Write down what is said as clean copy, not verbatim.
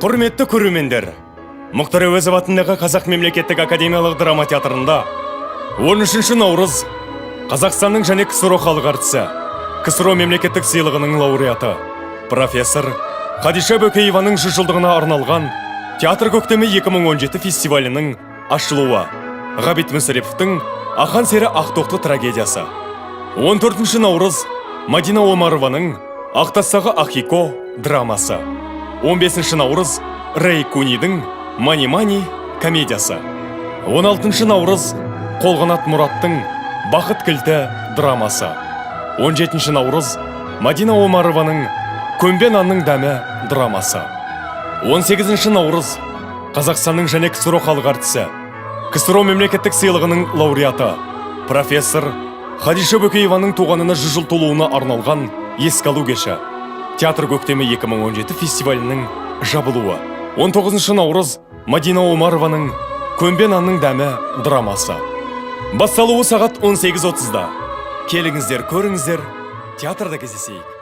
Құрметті көрермендер, Мұхтар Әуезов атындағы Қазақ мемлекеттік академиялық драма театрында 13 наурыз Қазақстанның және КСРО халық әртісі, КСРО мемлекеттік сыйлығының лауреаты, профессор Хадиша Бөкееваның 100 жылдығына арналған Театр көктемі 2017 фестивалінің ашылуы, Ғабит Мүсіреповтің Ақан сері Ақтоқты трагедиясы. 14 наурыз Мадина Омарованың Ақтастағы Ахико драмасы. 15 наурыз Рэй Кунидің Мани-Мани комедиясы. 16 наурыз Қолғанат Мұраттың Бақыт кілті драмасы. 17 наурыз Мадина Омарованың Көмбе нанның дәмі драмасы. 18 наурыз Қазақстанның және КСРО халық әртісі, КСРО мемлекеттік сыйлығының лауреаты, профессор Хадиша Бөкееваның туғанына 100 жыл толуына арналған еске алу кеші. Театр көктемі 2017 фестивалінің жабылуы. 19 наурыз Мадина Омарованың Көмбе нанның дәмі драмасы. Басталуы сағат 18:30-да. Келіңіздер, көріңіздер, театрда кездесейік.